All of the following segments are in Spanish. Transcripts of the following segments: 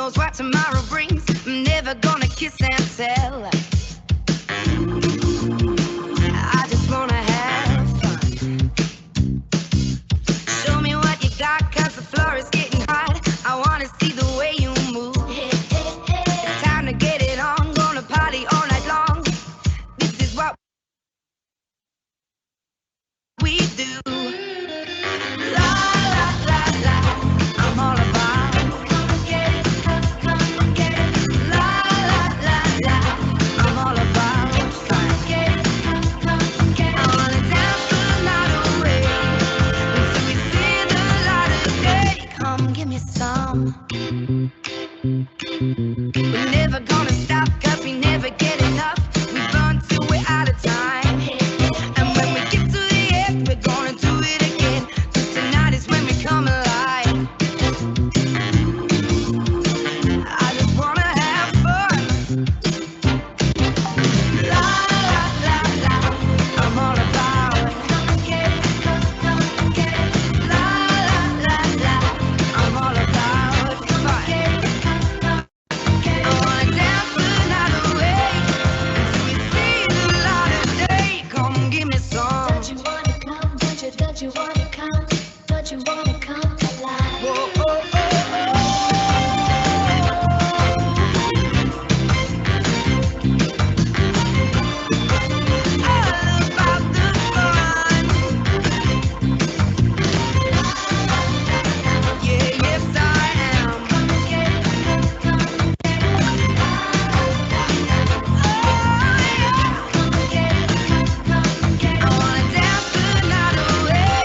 knows what tomorrow brings. I'm never gonna kiss and tell. I just wanna have fun. Show me what you got, cause the floor is getting hot. I wanna see the way you move. It's time to get it on, gonna party all night long. This is what we do. La la la la, I'm all about. Come and get it, come and get it. La la la la, I'm all about fun. Get it, come and get it. I wanna dance the night away until we see the light of day. Come give me some. We're never gonna stop, cause we never get enough. We burn till we're out of time. And when we get to the end, we're gonna do it again. Cause tonight is when we come alive. I just wanna have fun. La la la la, I'm all about it. Come and get it, come and get it. La la la la, I'm all about fun. I wanna dance the night away until we see the light of day. Come give me some. Don't you wanna come? Don't you wanna come? Don't you wanna come alive? Whoa, oh, oh, oh. All about the fun. Yeah, yes I am. Come and get it, come and get it. Come and get it, come and get I wanna dance the night away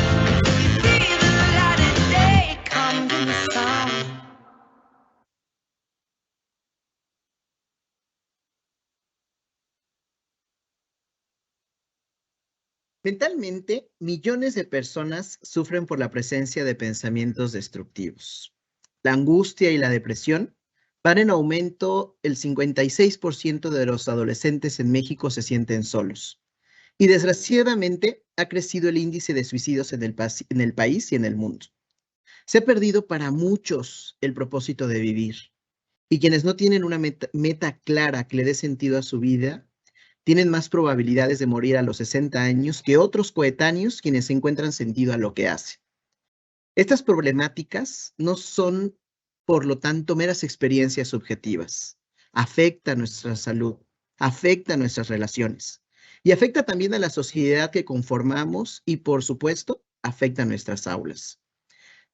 until we see the light of day. Come give me some. Mentalmente, millones de personas sufren por la presencia de pensamientos destructivos. La angustia y la depresión van en aumento. El 56% de los adolescentes en México se sienten solos. Y desgraciadamente ha crecido el índice de suicidios en el país y en el mundo. Se ha perdido para muchos el propósito de vivir. Y quienes no tienen una meta clara que le dé sentido a su vida, tienen más probabilidades de morir a los 60 años que otros coetáneos quienes encuentran sentido a lo que hacen. Estas problemáticas no son, por lo tanto, meras experiencias subjetivas. Afecta nuestra salud, afecta nuestras relaciones y afecta también a la sociedad que conformamos y, por supuesto, afecta nuestras aulas.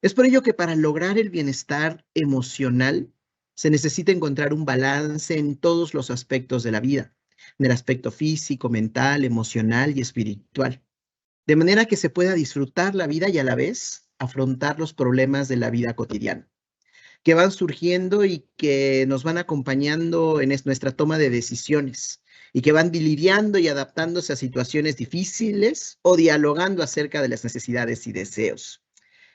Es por ello que para lograr el bienestar emocional se necesita encontrar un balance en todos los aspectos de la vida, en el aspecto físico, mental, emocional y espiritual, de manera que se pueda disfrutar la vida y a la vez afrontar los problemas de la vida cotidiana, que van surgiendo y que nos van acompañando en nuestra toma de decisiones y que van lidiando y adaptándose a situaciones difíciles o dialogando acerca de las necesidades y deseos.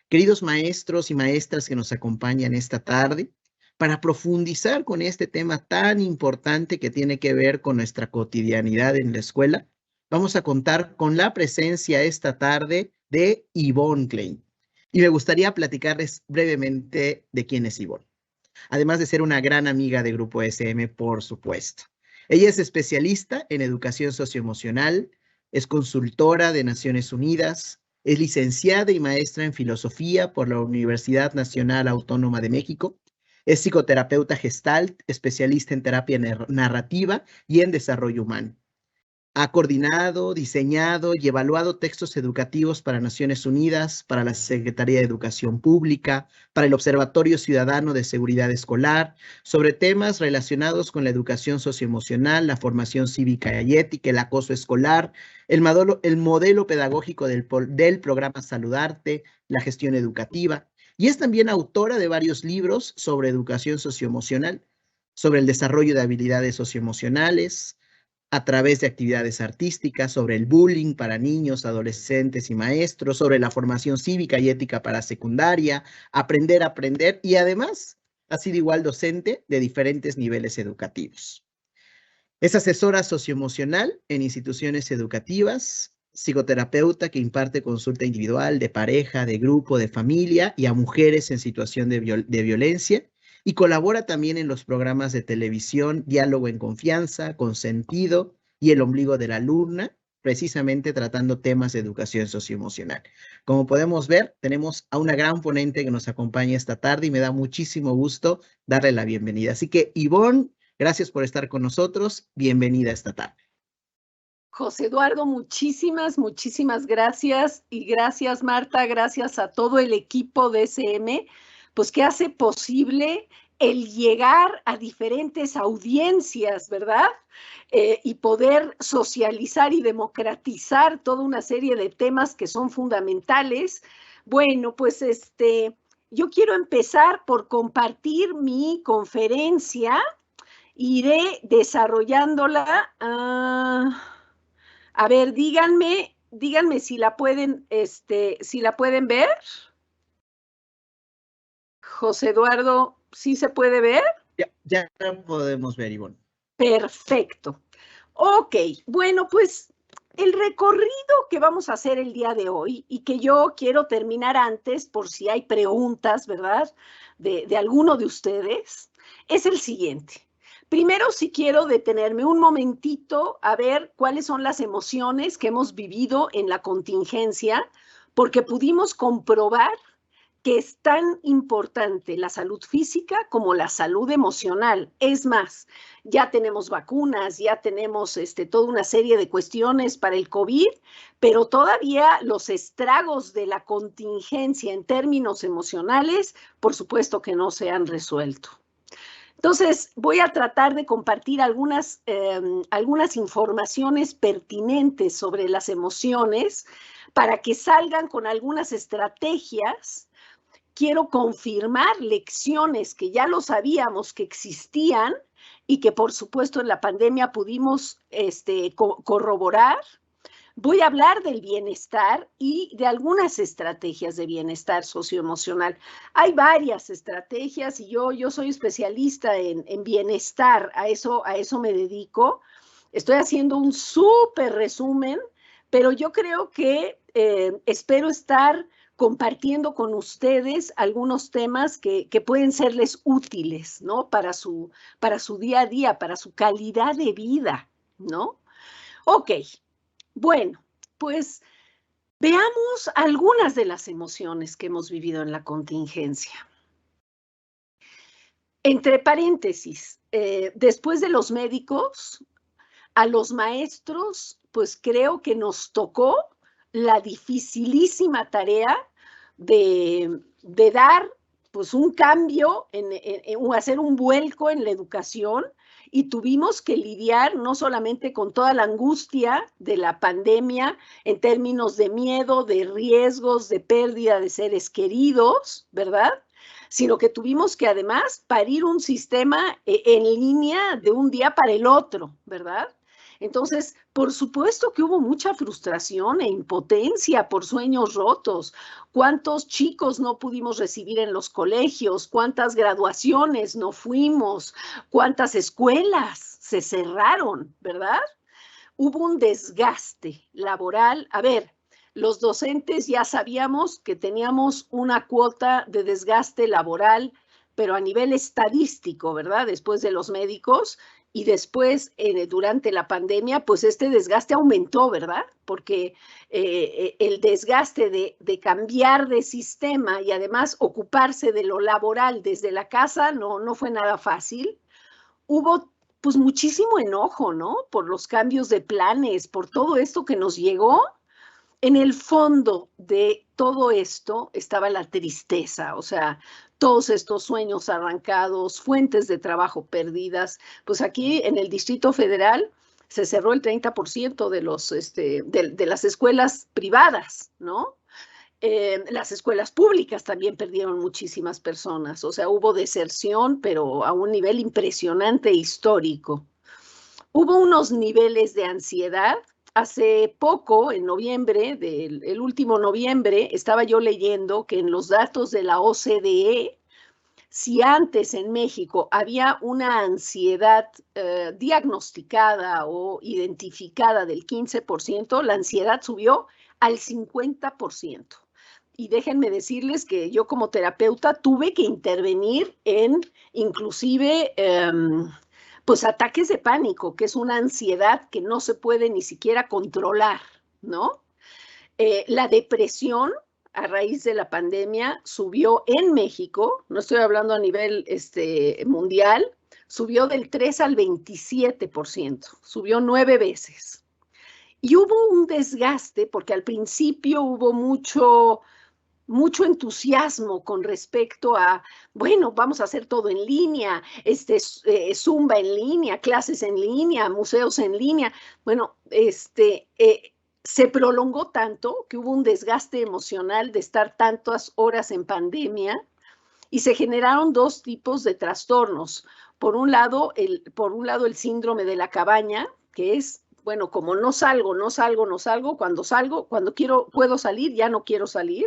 Queridos maestros y maestras que nos acompañan esta tarde, para profundizar con este tema tan importante que tiene que ver con nuestra cotidianidad en la escuela, vamos a contar con la presencia esta tarde de Yvonne Klein. Y me gustaría platicarles brevemente de quién es Yvonne, además de ser una gran amiga de Grupo SM, por supuesto. Ella es especialista en educación socioemocional, es consultora de Naciones Unidas, es licenciada y maestra en filosofía por la Universidad Nacional Autónoma de México. Es psicoterapeuta gestalt, especialista en terapia narrativa y en desarrollo humano. Ha coordinado, diseñado y evaluado textos educativos para Naciones Unidas, para la Secretaría de Educación Pública, para el Observatorio Ciudadano de Seguridad Escolar, sobre temas relacionados con la educación socioemocional, la formación cívica y ética, el acoso escolar, el modelo pedagógico del programa Saludarte, la gestión educativa. Y es también autora de varios libros sobre educación socioemocional, sobre el desarrollo de habilidades socioemocionales, a través de actividades artísticas, sobre el bullying para niños, adolescentes y maestros, sobre la formación cívica y ética para secundaria, aprender a aprender, y además ha sido igual docente de diferentes niveles educativos. Es asesora socioemocional en instituciones educativas, psicoterapeuta que imparte consulta individual, de pareja, de grupo, de familia y a mujeres en situación de violencia, y colabora también en los programas de televisión Diálogo en Confianza, Consentido y El Ombligo de la Luna, precisamente tratando temas de educación socioemocional. Como podemos ver, tenemos a una gran ponente que nos acompaña esta tarde y me da muchísimo gusto darle la bienvenida. Así que, Ivonne, gracias por estar con nosotros. Bienvenida esta tarde. José Eduardo, muchísimas gracias y gracias Marta, gracias a todo el equipo de SM, pues que hace posible el llegar a diferentes audiencias, ¿verdad? Y poder socializar y democratizar toda una serie de temas que son fundamentales. Bueno, pues yo quiero empezar por compartir mi conferencia. Iré desarrollándola. A ver, díganme si la pueden ver. José Eduardo, ¿sí se puede ver? Ya podemos ver, Ivonne. Perfecto. Ok, bueno, pues el recorrido que vamos a hacer el día de hoy y que yo quiero terminar antes por si hay preguntas, ¿verdad? De alguno de ustedes, es el siguiente. Primero, sí quiero detenerme un momentito a ver cuáles son las emociones que hemos vivido en la contingencia, porque pudimos comprobar que es tan importante la salud física como la salud emocional. Es más, ya tenemos vacunas, ya tenemos toda una serie de cuestiones para el COVID, pero todavía los estragos de la contingencia en términos emocionales, por supuesto que no se han resuelto. Entonces, voy a tratar de compartir algunas informaciones pertinentes sobre las emociones para que salgan con algunas estrategias. Quiero confirmar lecciones que ya lo sabíamos que existían y que, por supuesto, en la pandemia pudimos corroborar. Voy a hablar del bienestar y de algunas estrategias de bienestar socioemocional. Hay varias estrategias y yo soy especialista en bienestar, a eso me dedico. Estoy haciendo un súper resumen, pero yo creo que espero estar compartiendo con ustedes algunos temas que pueden serles útiles, ¿no? Para su día a día, para su calidad de vida, ¿no? Ok. Bueno, pues veamos algunas de las emociones que hemos vivido en la contingencia. Entre paréntesis, después de los médicos, a los maestros, pues creo que nos tocó la dificilísima tarea de dar pues un cambio, hacer un vuelco en la educación. Y tuvimos que lidiar no solamente con toda la angustia de la pandemia en términos de miedo, de riesgos, de pérdida de seres queridos, ¿verdad? Sino que tuvimos que además parir un sistema en línea de un día para el otro, ¿verdad? Entonces, por supuesto que hubo mucha frustración e impotencia por sueños rotos. ¿Cuántos chicos no pudimos recibir en los colegios? ¿Cuántas graduaciones no fuimos? ¿Cuántas escuelas se cerraron, verdad? Hubo un desgaste laboral. A ver, los docentes ya sabíamos que teníamos una cuota de desgaste laboral, pero a nivel estadístico, ¿verdad? Después de los médicos. Y después, durante la pandemia, pues este desgaste aumentó, ¿verdad? Porque el desgaste de cambiar de sistema y además ocuparse de lo laboral desde la casa no fue nada fácil. Hubo pues muchísimo enojo, ¿no? Por los cambios de planes, por todo esto que nos llegó. En el fondo de todo esto estaba la tristeza, o sea, todos estos sueños arrancados, fuentes de trabajo perdidas. Pues aquí en el Distrito Federal se cerró el 30% de las escuelas privadas, ¿no? Las escuelas públicas también perdieron muchísimas personas, o sea, hubo deserción, pero a un nivel impresionante e histórico. Hubo unos niveles de ansiedad. Hace poco, en noviembre, el último noviembre, estaba yo leyendo que en los datos de la OCDE, si antes en México había una ansiedad diagnosticada o identificada del 15%, la ansiedad subió al 50%. y déjenme decirles que yo como terapeuta tuve que intervenir en inclusive pues ataques de pánico, que es una ansiedad que no se puede ni siquiera controlar, ¿no? La depresión a raíz de la pandemia subió en México, no estoy hablando a nivel mundial, subió del 3 al 27%, subió 9 veces. Y hubo un desgaste porque al principio hubo mucho entusiasmo con respecto a, bueno, vamos a hacer todo en línea, Zumba en línea, clases en línea, museos en línea. Bueno, se prolongó tanto que hubo un desgaste emocional de estar tantas horas en pandemia y se generaron dos tipos de trastornos. Por un lado, el síndrome de la cabaña, que es, bueno, como no salgo, cuando puedo salir, ya no quiero salir.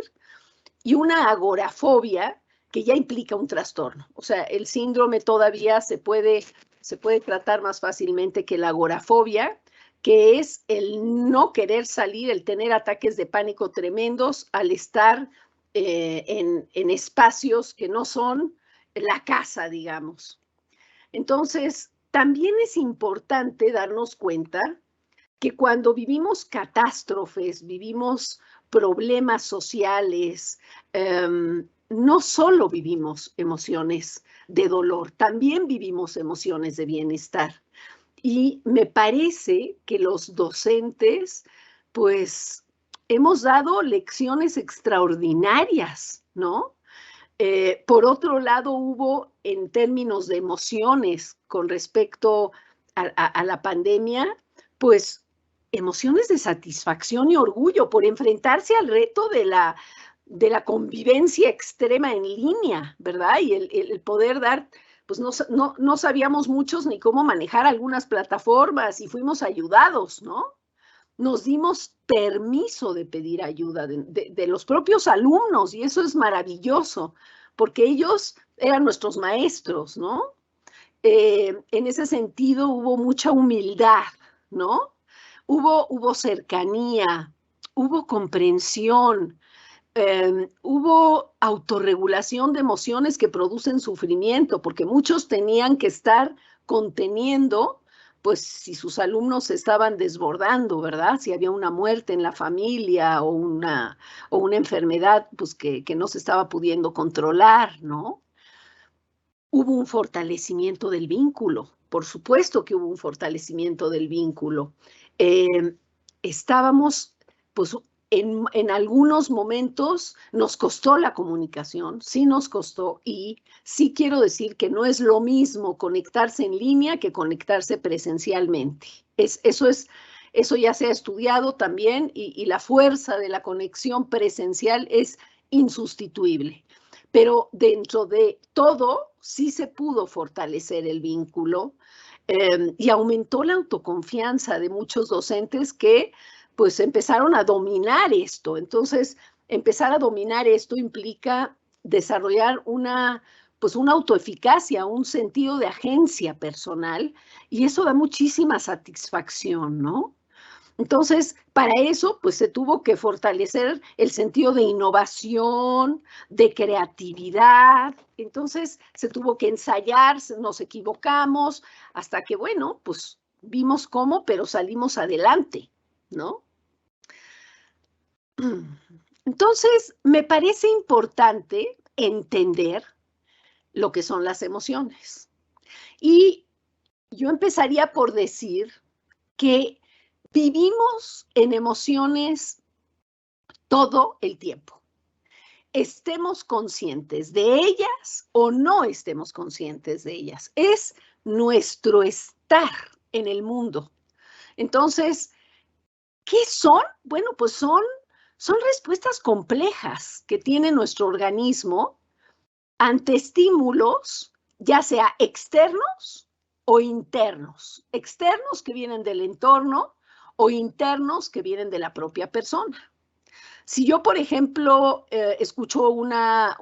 Y una agorafobia que ya implica un trastorno. O sea, el síndrome todavía se puede tratar más fácilmente que la agorafobia, que es el no querer salir, el tener ataques de pánico tremendos al estar en espacios que no son la casa, digamos. Entonces, también es importante darnos cuenta que cuando vivimos catástrofes, vivimos problemas sociales, no solo vivimos emociones de dolor, también vivimos emociones de bienestar. Y me parece que los docentes, pues, hemos dado lecciones extraordinarias, ¿no? Por otro lado, hubo en términos de emociones con respecto a la pandemia, pues, emociones de satisfacción y orgullo por enfrentarse al reto de la convivencia extrema en línea, ¿verdad? Y el poder dar, pues no sabíamos muchos ni cómo manejar algunas plataformas y fuimos ayudados, ¿no? Nos dimos permiso de pedir ayuda de los propios alumnos y eso es maravilloso, porque ellos eran nuestros maestros, ¿no? En ese sentido hubo mucha humildad, ¿no? Hubo cercanía, hubo comprensión, hubo autorregulación de emociones que producen sufrimiento, porque muchos tenían que estar conteniendo, pues si sus alumnos se estaban desbordando, ¿verdad? Si había una muerte en la familia o una enfermedad, pues que no se estaba pudiendo controlar, ¿no? Hubo un fortalecimiento del vínculo, por supuesto que hubo un fortalecimiento del vínculo. Estábamos, pues, en algunos momentos nos costó la comunicación, sí nos costó, y sí quiero decir que no es lo mismo conectarse en línea que conectarse presencialmente. Eso ya se ha estudiado también y la fuerza de la conexión presencial es insustituible. Pero dentro de todo sí se pudo fortalecer el vínculo y aumentó la autoconfianza de muchos docentes que pues empezaron a dominar esto. Entonces, empezar a dominar esto implica desarrollar una autoeficacia, un sentido de agencia personal y eso da muchísima satisfacción, ¿no? Entonces, para eso, pues se tuvo que fortalecer el sentido de innovación, de creatividad. Entonces, se tuvo que ensayar, nos equivocamos, hasta que, bueno, pues vimos cómo, pero salimos adelante, ¿no? Entonces, me parece importante entender lo que son las emociones. Y yo empezaría por decir que vivimos en emociones todo el tiempo. Estemos conscientes de ellas o no estemos conscientes de ellas. Es nuestro estar en el mundo. Entonces, ¿qué son? Bueno, pues son respuestas complejas que tiene nuestro organismo ante estímulos, ya sea externos o internos. Externos que vienen del entorno o internos que vienen de la propia persona. Si yo, por ejemplo, escucho una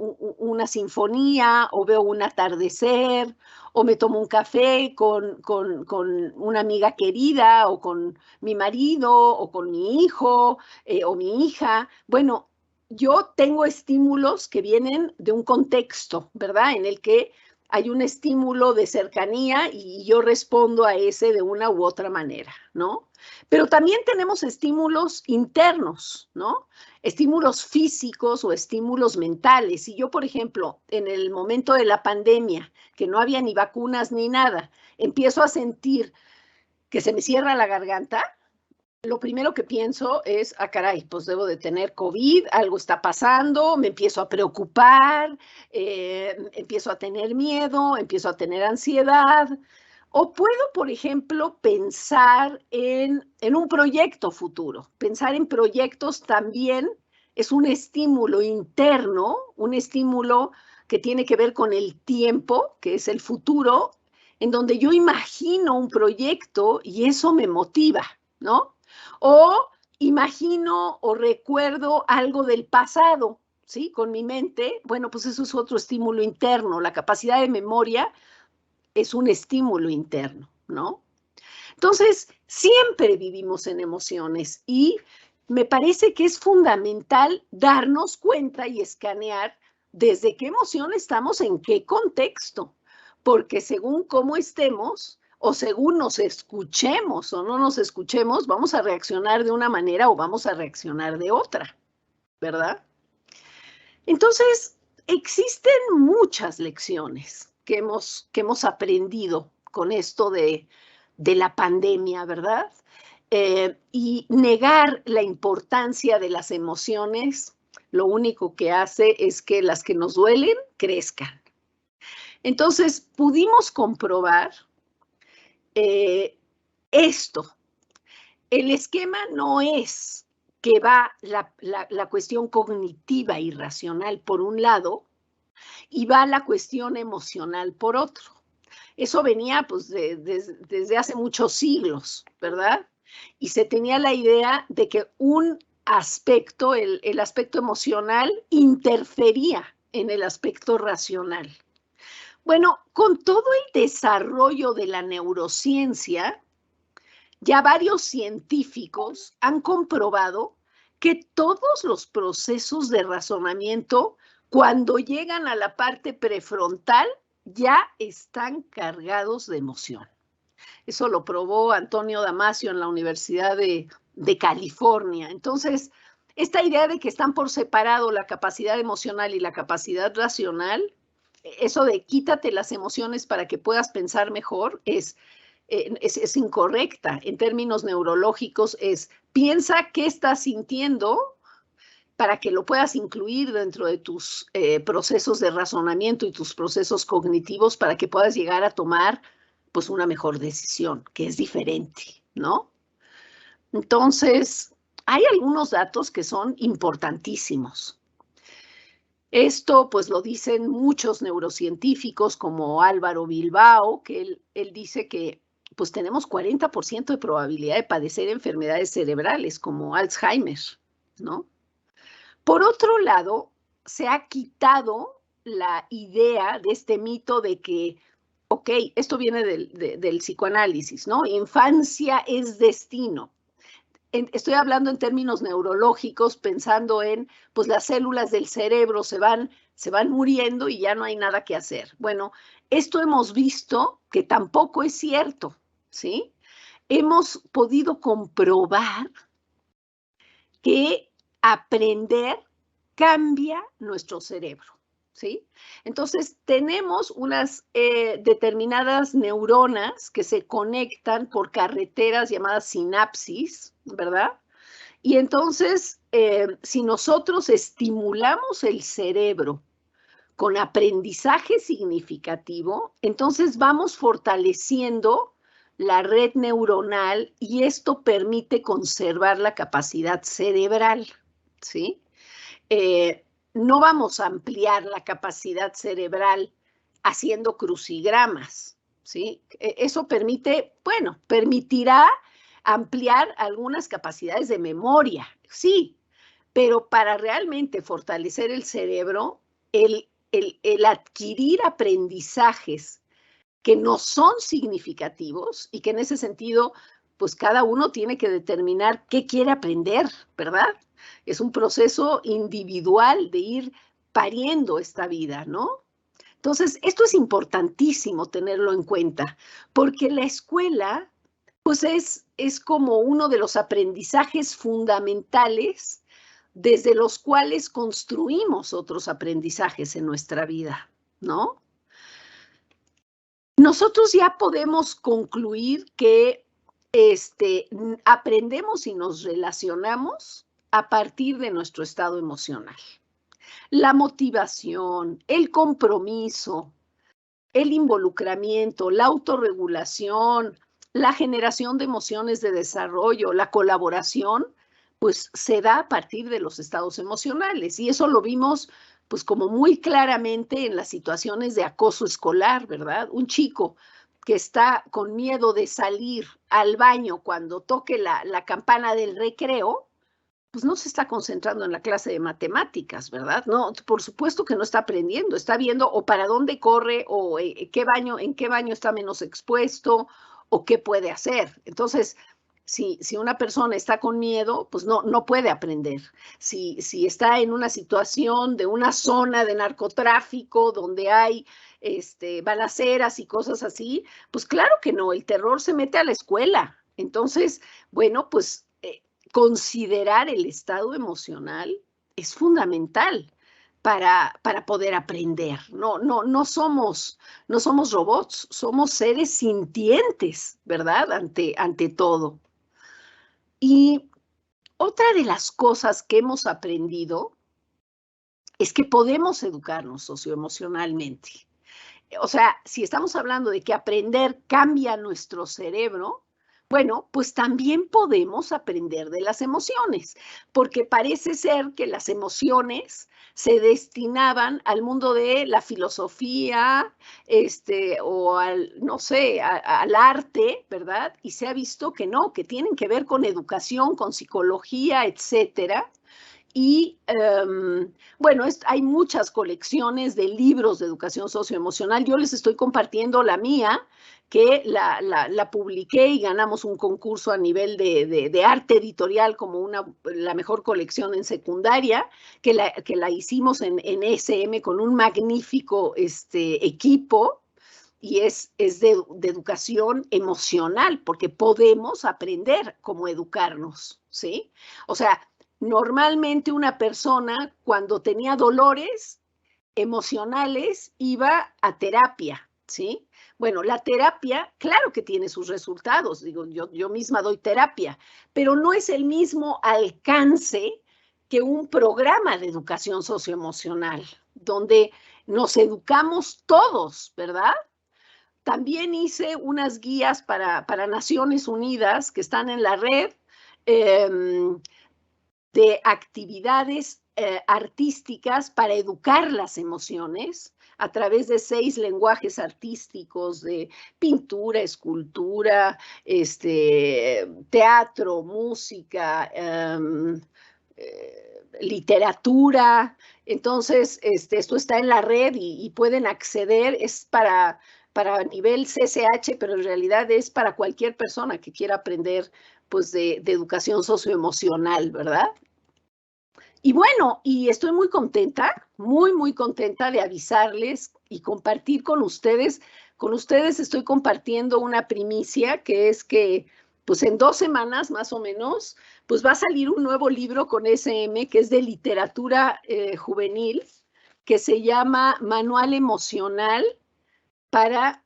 sinfonía o veo un atardecer o me tomo un café con una amiga querida o con mi marido o con mi hijo o mi hija, bueno, yo tengo estímulos que vienen de un contexto, ¿verdad? En el que hay un estímulo de cercanía y yo respondo a ese de una u otra manera, ¿no? Pero también tenemos estímulos internos, ¿no? Estímulos físicos o estímulos mentales. Si yo, por ejemplo, en el momento de la pandemia, que no había ni vacunas ni nada, empiezo a sentir que se me cierra la garganta, lo primero que pienso es, caray, pues debo de tener COVID, algo está pasando, me empiezo a preocupar, empiezo a tener miedo, empiezo a tener ansiedad. O puedo, por ejemplo, pensar en un proyecto futuro. Pensar en proyectos también es un estímulo interno, un estímulo que tiene que ver con el tiempo, que es el futuro, en donde yo imagino un proyecto y eso me motiva, ¿no? O imagino o recuerdo algo del pasado, ¿sí? Con mi mente, bueno, pues eso es otro estímulo interno. La capacidad de memoria es un estímulo interno, ¿no? Entonces, siempre vivimos en emociones y me parece que es fundamental darnos cuenta y escanear desde qué emoción estamos, en qué contexto, porque según cómo estemos o según nos escuchemos o no nos escuchemos, vamos a reaccionar de una manera o vamos a reaccionar de otra, ¿verdad? Entonces, existen muchas lecciones que hemos aprendido con esto de la pandemia, ¿verdad? Y negar la importancia de las emociones, lo único que hace es que las que nos duelen crezcan. Entonces, pudimos comprobar esto. El esquema no es que va la cuestión cognitiva y racional por un lado y va la cuestión emocional por otro. Eso venía pues desde hace muchos siglos, ¿verdad? Y se tenía la idea de que un aspecto, el aspecto emocional, interfería en el aspecto racional. Bueno, con todo el desarrollo de la neurociencia, ya varios científicos han comprobado que todos los procesos de razonamiento, cuando llegan a la parte prefrontal, ya están cargados de emoción. Eso lo probó Antonio Damasio en la Universidad de California. Entonces, esta idea de que están por separado la capacidad emocional y la capacidad racional, eso de quítate las emociones para que puedas pensar mejor, es incorrecta. En términos neurológicos piensa qué estás sintiendo para que lo puedas incluir dentro de tus procesos de razonamiento y tus procesos cognitivos para que puedas llegar a tomar pues una mejor decisión, que es diferente, ¿no? Entonces, hay algunos datos que son importantísimos. Esto pues lo dicen muchos neurocientíficos como Álvaro Bilbao, que él dice que pues tenemos 40% de probabilidad de padecer enfermedades cerebrales como Alzheimer, ¿no? Por otro lado, se ha quitado la idea de este mito de que, ok, esto viene del psicoanálisis, ¿no? Infancia es destino. Estoy hablando en términos neurológicos, pensando en, pues las células del cerebro se van muriendo y ya no hay nada que hacer. Bueno, esto hemos visto que tampoco es cierto, ¿sí? Hemos podido comprobar que aprender cambia nuestro cerebro, ¿sí? Entonces, tenemos unas determinadas neuronas que se conectan por carreteras llamadas sinapsis, ¿verdad? Y entonces, si nosotros estimulamos el cerebro con aprendizaje significativo, entonces vamos fortaleciendo la red neuronal y esto permite conservar la capacidad cerebral, ¿sí? No vamos a ampliar la capacidad cerebral haciendo crucigramas, ¿sí? Eso permitirá ampliar algunas capacidades de memoria, sí, pero para realmente fortalecer el cerebro, el adquirir aprendizajes que no son significativos y que en ese sentido pues cada uno tiene que determinar qué quiere aprender, ¿verdad? Es un proceso individual de ir pariendo esta vida, ¿no? Entonces, esto es importantísimo tenerlo en cuenta, porque la escuela, pues es como uno de los aprendizajes fundamentales desde los cuales construimos otros aprendizajes en nuestra vida, ¿no? Nosotros ya podemos concluir que aprendemos y nos relacionamos a partir de nuestro estado emocional. La motivación, el compromiso, el involucramiento, la autorregulación, la generación de emociones de desarrollo, la colaboración, pues se da a partir de los estados emocionales. Y eso lo vimos pues como muy claramente en las situaciones de acoso escolar, ¿verdad? Un chico que está con miedo de salir al baño cuando toque la campana del recreo, pues no se está concentrando en la clase de matemáticas, ¿verdad? No, por supuesto que no está aprendiendo, está viendo o para dónde corre o en qué baño está menos expuesto o qué puede hacer. Entonces, si una persona está con miedo, pues no puede aprender. Si está en una situación de una zona de narcotráfico donde hay balaceras y cosas así, pues claro que no, el terror se mete a la escuela. Entonces, bueno, pues considerar el estado emocional es fundamental para poder aprender. No somos robots, somos seres sintientes, ¿verdad? Ante todo. Y otra de las cosas que hemos aprendido es que podemos educarnos socioemocionalmente. O sea, si estamos hablando de que aprender cambia nuestro cerebro, bueno, pues también podemos aprender de las emociones, porque parece ser que las emociones se destinaban al mundo de la filosofía, o no sé, al arte, ¿verdad? Y se ha visto que no, que tienen que ver con educación, con psicología, etcétera. Y bueno, hay muchas colecciones de libros de educación socioemocional. Yo les estoy compartiendo la mía, que la publiqué y ganamos un concurso a nivel de arte editorial como la mejor colección en secundaria, que la hicimos en SM con un magnífico equipo. Y es de educación emocional, porque podemos aprender cómo educarnos, ¿sí? O sea, normalmente una persona cuando tenía dolores emocionales iba a terapia, ¿sí? Bueno, la terapia, claro que tiene sus resultados, digo, yo misma doy terapia, pero no es el mismo alcance que un programa de educación socioemocional, donde nos educamos todos, ¿verdad? También hice unas guías para Naciones Unidas que están en la red, de actividades artísticas para educar las emociones a través de 6 lenguajes artísticos de pintura, escultura, teatro, música, literatura. Entonces, esto está en la red y pueden acceder, es para nivel CCH, pero en realidad es para cualquier persona que quiera aprender pues de educación socioemocional, ¿verdad? Y bueno, y estoy muy contenta, muy contenta de avisarles y compartir con ustedes. Con ustedes estoy compartiendo una primicia, que es que pues en 2 semanas más o menos, pues va a salir un nuevo libro con SM, que es de literatura juvenil, que se llama Manual Emocional para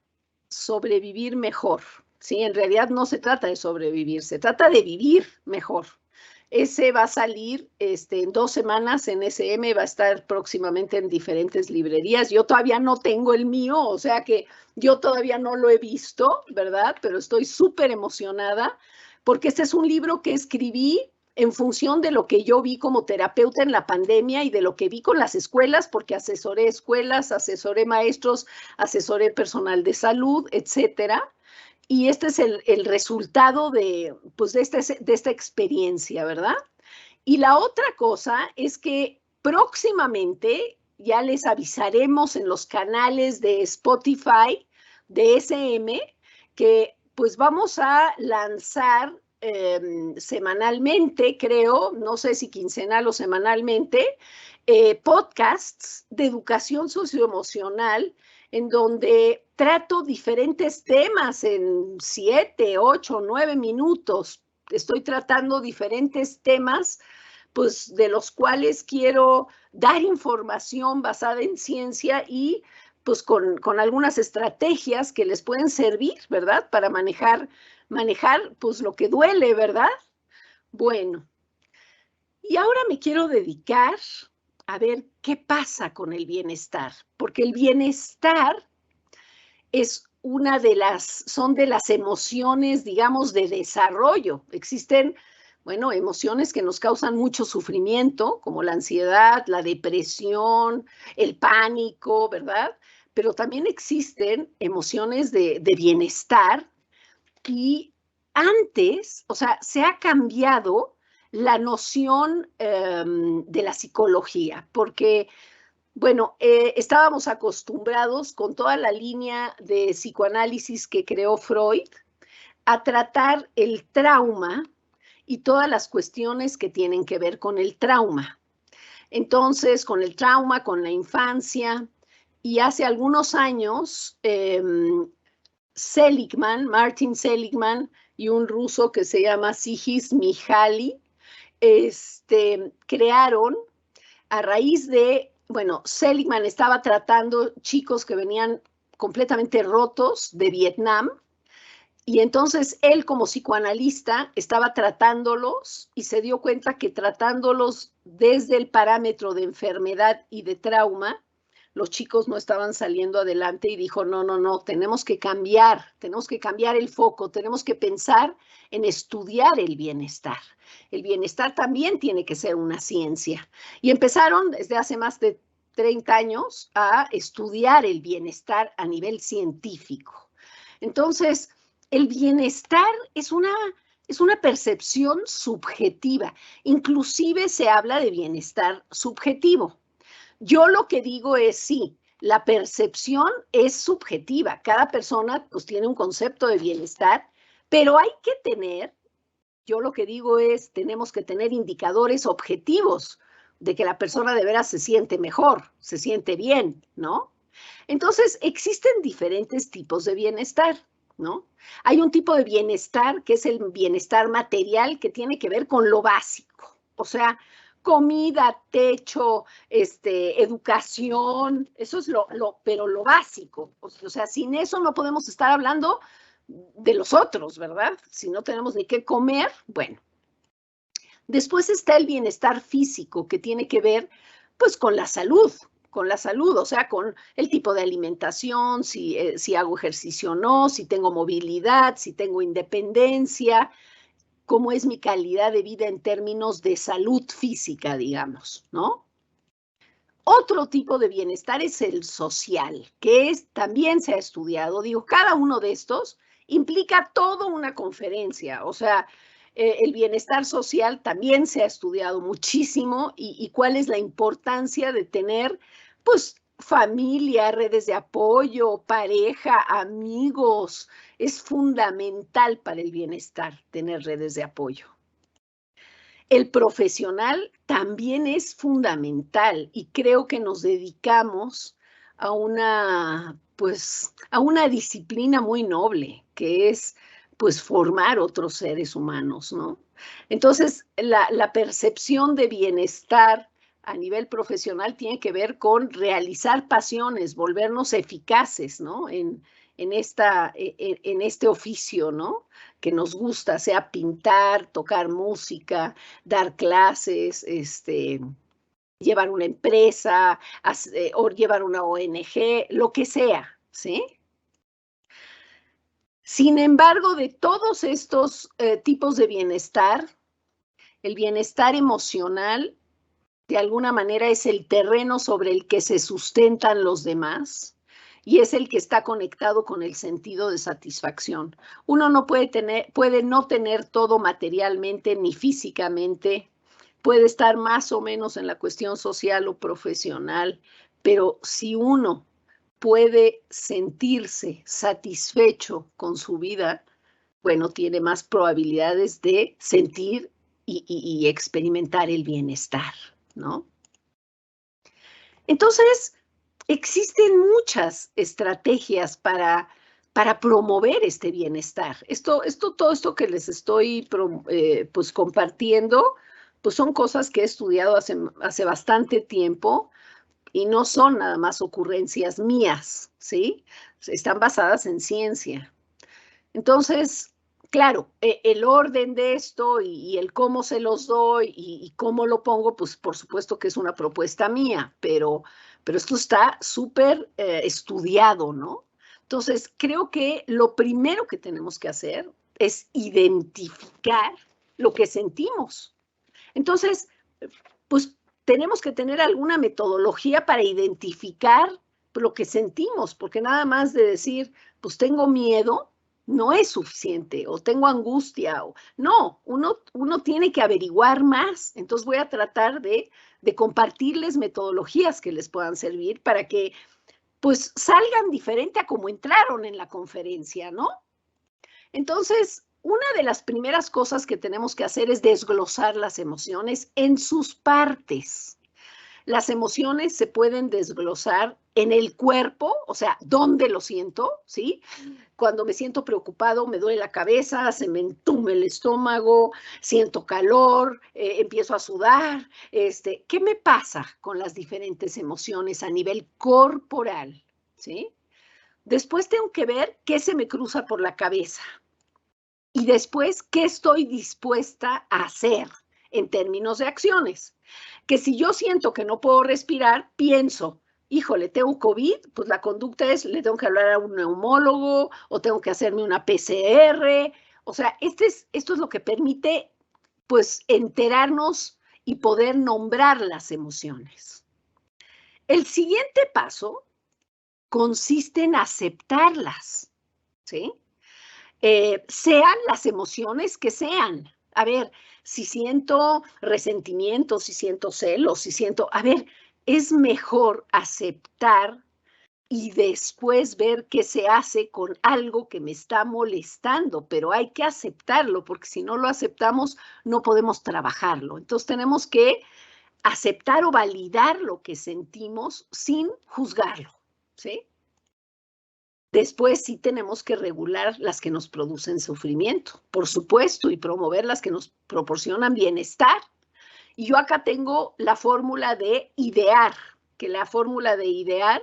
sobrevivir mejor. Sí, en realidad no se trata de sobrevivir, se trata de vivir mejor. Ese va a salir en 2 semanas en SM, va a estar próximamente en diferentes librerías. Yo todavía no tengo el mío, o sea que yo todavía no lo he visto, ¿verdad? Pero estoy súper emocionada porque este es un libro que escribí en función de lo que yo vi como terapeuta en la pandemia y de lo que vi con las escuelas, porque asesoré escuelas, asesoré maestros, asesoré personal de salud, etcétera. Y este es el resultado de esta experiencia, ¿verdad? Y la otra cosa es que próximamente ya les avisaremos en los canales de Spotify, de SM, que pues vamos a lanzar semanalmente, creo, no sé si quincenal o semanalmente, podcasts de educación socioemocional en donde trato diferentes temas en 7, 8, 9 minutos. Estoy tratando diferentes temas, pues de los cuales quiero dar información basada en ciencia y pues con algunas estrategias que les pueden servir, ¿verdad? Para manejar pues lo que duele, ¿verdad? Bueno, y ahora me quiero dedicar a ver qué pasa con el bienestar, porque el bienestar es son de las emociones, digamos, de desarrollo. Existen, bueno, emociones que nos causan mucho sufrimiento, como la ansiedad, la depresión, el pánico, ¿verdad? Pero también existen emociones de bienestar y antes, o sea, se ha cambiado la noción de la psicología, porque bueno, estábamos acostumbrados con toda la línea de psicoanálisis que creó Freud a tratar el trauma y todas las cuestiones que tienen que ver con el trauma. Entonces, con el trauma, con la infancia, y hace algunos años, Martin Seligman y un ruso que se llama Csikszentmihalyi, crearon a raíz de, bueno, Seligman estaba tratando chicos que venían completamente rotos de Vietnam y entonces él como psicoanalista estaba tratándolos y se dio cuenta que tratándolos desde el parámetro de enfermedad y de trauma, los chicos no estaban saliendo adelante y dijo, no, tenemos que cambiar el foco, tenemos que pensar en estudiar el bienestar. El bienestar también tiene que ser una ciencia. Y empezaron desde hace más de 30 años a estudiar el bienestar a nivel científico. Entonces, el bienestar es una percepción subjetiva. Inclusive se habla de bienestar subjetivo. Yo lo que digo es sí, la percepción es subjetiva. Cada persona pues tiene un concepto de bienestar, pero hay que tener, yo lo que digo es, tenemos que tener indicadores objetivos de que la persona de veras se siente mejor, se siente bien, ¿no? Entonces, existen diferentes tipos de bienestar, ¿no? Hay un tipo de bienestar que es el bienestar material que tiene que ver con lo básico, o sea, comida, techo, educación, eso es pero lo básico. O sea, sin eso no podemos estar hablando de los otros, ¿verdad? Si no tenemos ni qué comer, bueno. Después está el bienestar físico, que tiene que ver, pues, con la salud, o sea, con el tipo de alimentación, si hago ejercicio o no, si tengo movilidad, si tengo independencia, cómo es mi calidad de vida en términos de salud física, digamos, ¿no? Otro tipo de bienestar es el social, que también se ha estudiado. Digo, cada uno de estos implica toda una conferencia, o sea, el bienestar social también se ha estudiado muchísimo y cuál es la importancia de tener, pues, familia, redes de apoyo, pareja, amigos. Es fundamental para el bienestar tener redes de apoyo. El profesional también es fundamental y creo que nos dedicamos a una disciplina muy noble, que es pues formar otros seres humanos, ¿no? Entonces, la percepción de bienestar a nivel profesional tiene que ver con realizar pasiones, volvernos eficaces, ¿no? En este oficio, ¿no? Que nos gusta, sea pintar, tocar música, dar clases, llevar una empresa, o llevar una ONG, lo que sea, ¿sí? Sin embargo, de todos estos tipos de bienestar, el bienestar emocional, de alguna manera, es el terreno sobre el que se sustentan los demás y es el que está conectado con el sentido de satisfacción. Uno no puede no tener todo materialmente ni físicamente, puede estar más o menos en la cuestión social o profesional, pero si uno puede sentirse satisfecho con su vida, bueno, tiene más probabilidades de sentir y experimentar el bienestar, ¿no? Entonces, existen muchas estrategias para promover este bienestar. Todo esto que les estoy pues, compartiendo, pues son cosas que he estudiado hace bastante tiempo y no son nada más ocurrencias mías, ¿sí? Están basadas en ciencia. Entonces, claro, el orden de esto y el cómo se los doy y cómo lo pongo, pues por supuesto que es una propuesta mía, pero esto está súper estudiado, ¿no? Entonces, creo que lo primero que tenemos que hacer es identificar lo que sentimos. Entonces, pues tenemos que tener alguna metodología para identificar lo que sentimos, porque nada más de decir, pues tengo miedo, no es suficiente, o tengo angustia, o no, uno tiene que averiguar más. Entonces voy a tratar de compartirles metodologías que les puedan servir para que pues salgan diferente a como entraron en la conferencia, ¿no? Entonces, una de las primeras cosas que tenemos que hacer es desglosar las emociones en sus partes. Las emociones se pueden desglosar en el cuerpo, o sea, ¿dónde lo siento? ¿Sí? Cuando me siento preocupado, me duele la cabeza, se me entume el estómago, siento calor, empiezo a sudar. ¿Qué me pasa con las diferentes emociones a nivel corporal? ¿Sí? Después tengo que ver qué se me cruza por la cabeza. Y después, ¿qué estoy dispuesta a hacer en términos de acciones? Que si yo siento que no puedo respirar, pienso, híjole, tengo COVID, pues la conducta es, le tengo que hablar a un neumólogo o tengo que hacerme una PCR. O sea, esto es lo que permite, pues, enterarnos y poder nombrar las emociones. El siguiente paso consiste en aceptarlas, ¿sí? Sean las emociones que sean. A ver, si siento resentimiento, si siento celos, si siento, a ver, es mejor aceptar y después ver qué se hace con algo que me está molestando, pero hay que aceptarlo, porque si no lo aceptamos, no podemos trabajarlo. Entonces tenemos que aceptar o validar lo que sentimos sin juzgarlo, ¿sí? Después sí tenemos que regular las que nos producen sufrimiento, por supuesto, y promover las que nos proporcionan bienestar. Y yo acá tengo la fórmula de IDEAR, que la fórmula de IDEAR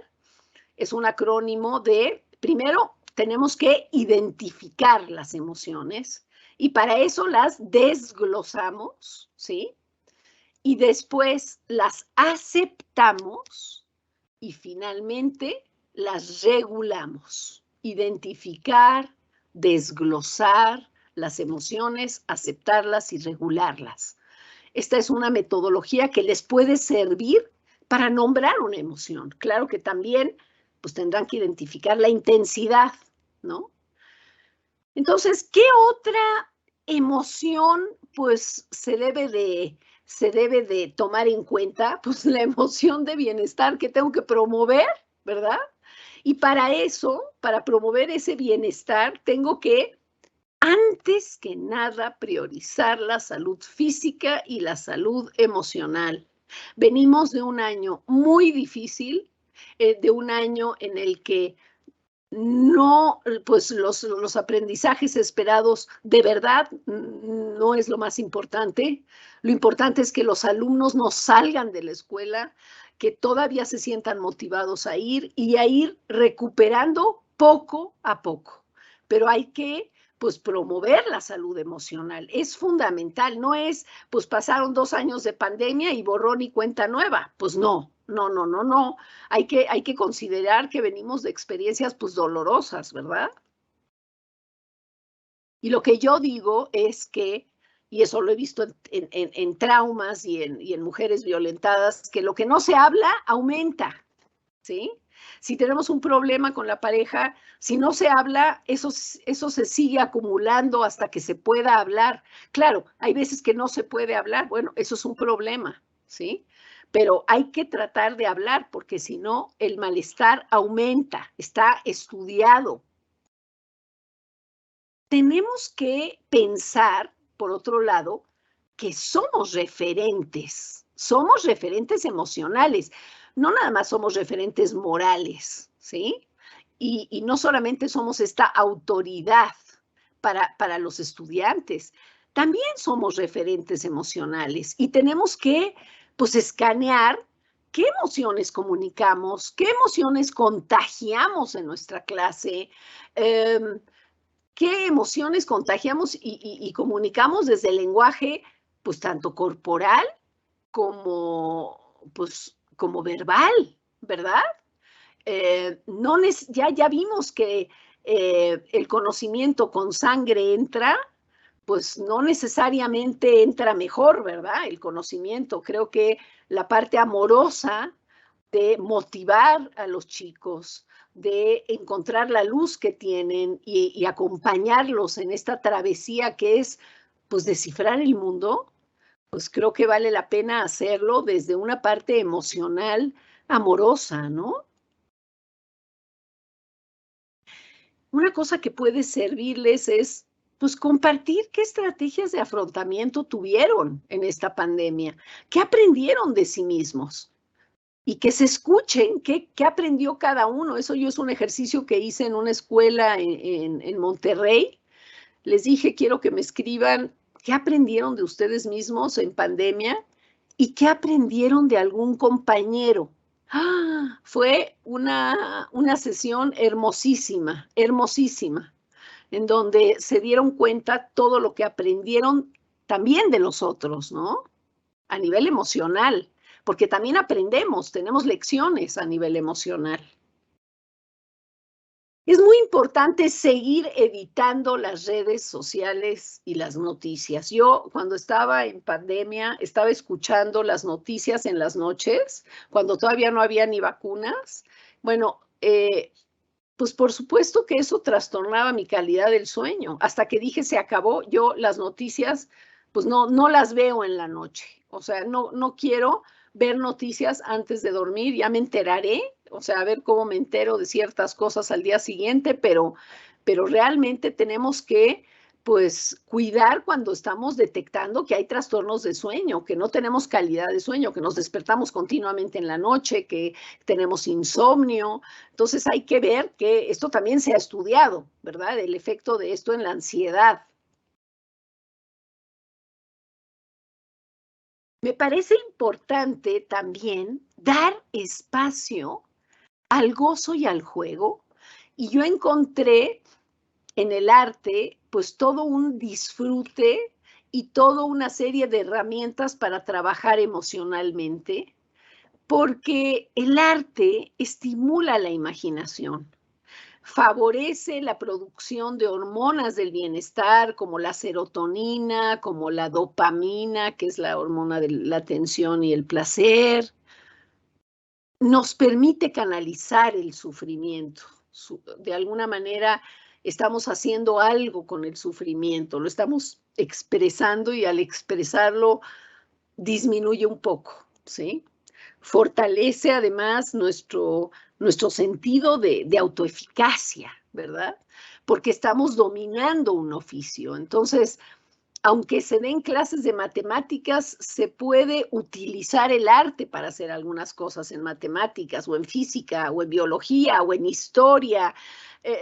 es un acrónimo de, primero, tenemos que identificar las emociones y para eso las desglosamos, ¿sí? Y después las aceptamos y finalmente las regulamos. Identificar, desglosar las emociones, aceptarlas y regularlas. Esta es una metodología que les puede servir para nombrar una emoción. Claro que también pues tendrán que identificar la intensidad, ¿no? Entonces, ¿qué otra emoción pues se debe de tomar en cuenta? Pues la emoción de bienestar que tengo que promover, ¿verdad? Y para eso, para promover ese bienestar, tengo que, antes que nada, priorizar la salud física y la salud emocional. Venimos de un año muy difícil, de un año en el que no, pues los aprendizajes esperados de verdad no es lo más importante. Lo importante es que los alumnos no salgan de la escuela, que todavía se sientan motivados a ir y a ir recuperando poco a poco. Pero hay que, pues, promover la salud emocional. Es fundamental, no es, pues, pasaron 2 años de pandemia y borrón y cuenta nueva. Pues no. Hay que considerar que venimos de experiencias, pues, dolorosas, ¿verdad? Y lo que yo digo es que, y eso lo he visto en traumas y en mujeres violentadas, que lo que no se habla aumenta, ¿sí? Si tenemos un problema con la pareja, si no se habla, eso se sigue acumulando hasta que se pueda hablar. Claro, hay veces que no se puede hablar, bueno, eso es un problema, ¿sí? Pero hay que tratar de hablar porque si no, el malestar aumenta, está estudiado. tenemos que pensar, por otro lado, que somos referentes emocionales, no nada más somos referentes morales, ¿sí? Y no solamente somos esta autoridad para los estudiantes, también somos referentes emocionales y tenemos que, pues, escanear qué emociones comunicamos, qué emociones contagiamos en nuestra clase, qué emociones contagiamos y comunicamos desde el lenguaje, pues, tanto corporal como verbal, ¿verdad? Ya vimos que el conocimiento con sangre entra, pues no necesariamente entra mejor, ¿verdad? El conocimiento. Creo que la parte amorosa de motivar a los chicos, de encontrar la luz que tienen y acompañarlos en esta travesía que es, pues, descifrar el mundo, pues creo que vale la pena hacerlo desde una parte emocional amorosa, ¿no? Una cosa que puede servirles es, pues, compartir qué estrategias de afrontamiento tuvieron en esta pandemia, qué aprendieron de sí mismos y que se escuchen qué aprendió cada uno. Eso yo es un ejercicio que hice en una escuela en Monterrey. Les dije, quiero que me escriban qué aprendieron de ustedes mismos en pandemia y qué aprendieron de algún compañero. ¡Ah! Fue una sesión hermosísima, hermosísima, en donde se dieron cuenta todo lo que aprendieron también de los otros, ¿no? A nivel emocional, porque también aprendemos, tenemos lecciones a nivel emocional. Es muy importante seguir editando las redes sociales y las noticias. Yo, cuando estaba en pandemia, estaba escuchando las noticias en las noches, cuando todavía no había ni vacunas. Bueno, pues por supuesto que eso trastornaba mi calidad del sueño. Hasta que dije, se acabó, yo las noticias, pues no las veo en la noche. O sea, no quiero ver noticias antes de dormir, ya me enteraré, o sea, a ver cómo me entero de ciertas cosas al día siguiente, pero realmente tenemos que, pues, cuidar cuando estamos detectando que hay trastornos de sueño, que no tenemos calidad de sueño, que nos despertamos continuamente en la noche, que tenemos insomnio. Entonces hay que ver que esto también se ha estudiado, ¿verdad? El efecto de esto en la ansiedad. Me parece importante también dar espacio al gozo y al juego, y yo encontré en el arte, pues, todo un disfrute y toda una serie de herramientas para trabajar emocionalmente, porque el arte estimula la imaginación, favorece la producción de hormonas del bienestar, como la serotonina, como la dopamina, que es la hormona de la atención y el placer. Nos permite canalizar el sufrimiento. De alguna manera estamos haciendo algo con el sufrimiento, lo estamos expresando y al expresarlo disminuye un poco, ¿sí? Fortalece además nuestro sentido de autoeficacia, ¿verdad? Porque estamos dominando un oficio. Entonces, aunque se den clases de matemáticas, se puede utilizar el arte para hacer algunas cosas en matemáticas, o en física, o en biología, o en historia.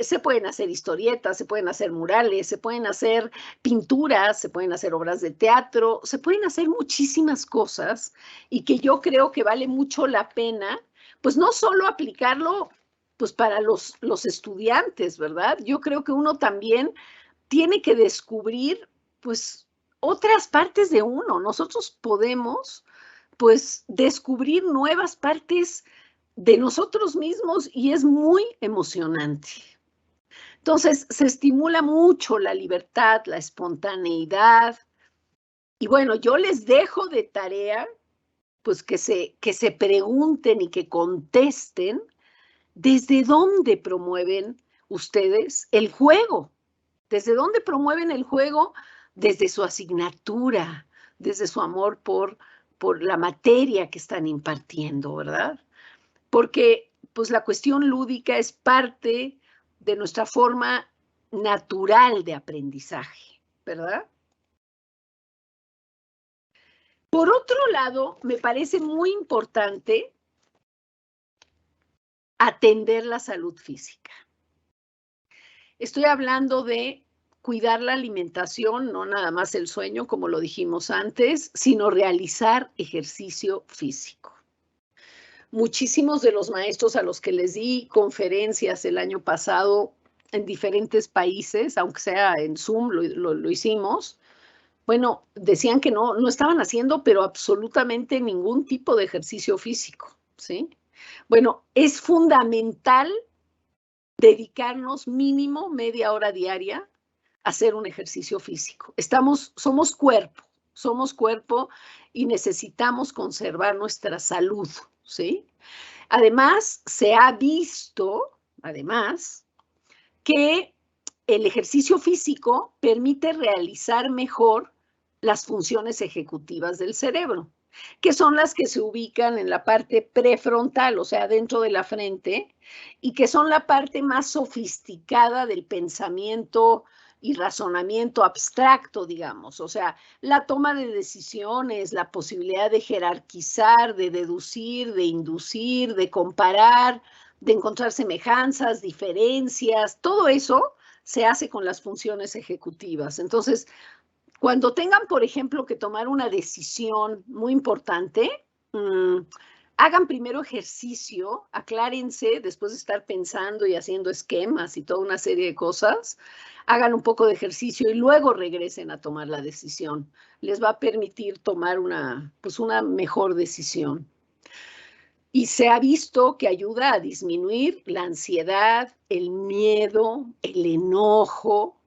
Se pueden hacer historietas, se pueden hacer murales, se pueden hacer pinturas, se pueden hacer obras de teatro, se pueden hacer muchísimas cosas y que yo creo que vale mucho la pena, pues no solo aplicarlo pues para los estudiantes, ¿verdad? Yo creo que uno también tiene que descubrir pues otras partes de uno. Nosotros podemos pues descubrir nuevas partes de nosotros mismos y es muy emocionante. Entonces se estimula mucho la libertad, la espontaneidad. Y bueno, yo les dejo de tarea pues que se pregunten y que contesten desde dónde promueven ustedes el juego. ¿Desde dónde promueven el juego? Desde su asignatura, desde su amor por la materia que están impartiendo, ¿verdad? Porque pues la cuestión lúdica es parte de nuestra forma natural de aprendizaje, ¿verdad? Por otro lado, me parece muy importante atender la salud física. Estoy hablando de cuidar la alimentación, no nada más el sueño, como lo dijimos antes, sino realizar ejercicio físico. Muchísimos de los maestros a los que les di conferencias el año pasado en diferentes países, aunque sea en Zoom, lo hicimos, bueno, decían que no estaban haciendo, pero absolutamente ningún tipo de ejercicio físico, ¿sí? Bueno, es fundamental dedicarnos mínimo media hora diaria a hacer un ejercicio físico. Somos cuerpo y necesitamos conservar nuestra salud, ¿sí? Además, se ha visto, que el ejercicio físico permite realizar mejor las funciones ejecutivas del cerebro, que son las que se ubican en la parte prefrontal, o sea, dentro de la frente, y que son la parte más sofisticada del pensamiento y razonamiento abstracto, digamos, o sea, la toma de decisiones, la posibilidad de jerarquizar, de deducir, de inducir, de comparar, de encontrar semejanzas, diferencias, todo eso se hace con las funciones ejecutivas. Entonces, cuando tengan, por ejemplo, que tomar una decisión muy importante, hagan primero ejercicio, aclárense después de estar pensando y haciendo esquemas y toda una serie de cosas, hagan un poco de ejercicio y luego regresen a tomar la decisión. Les va a permitir tomar una mejor decisión. Y se ha visto que ayuda a disminuir la ansiedad, el miedo, el enojo.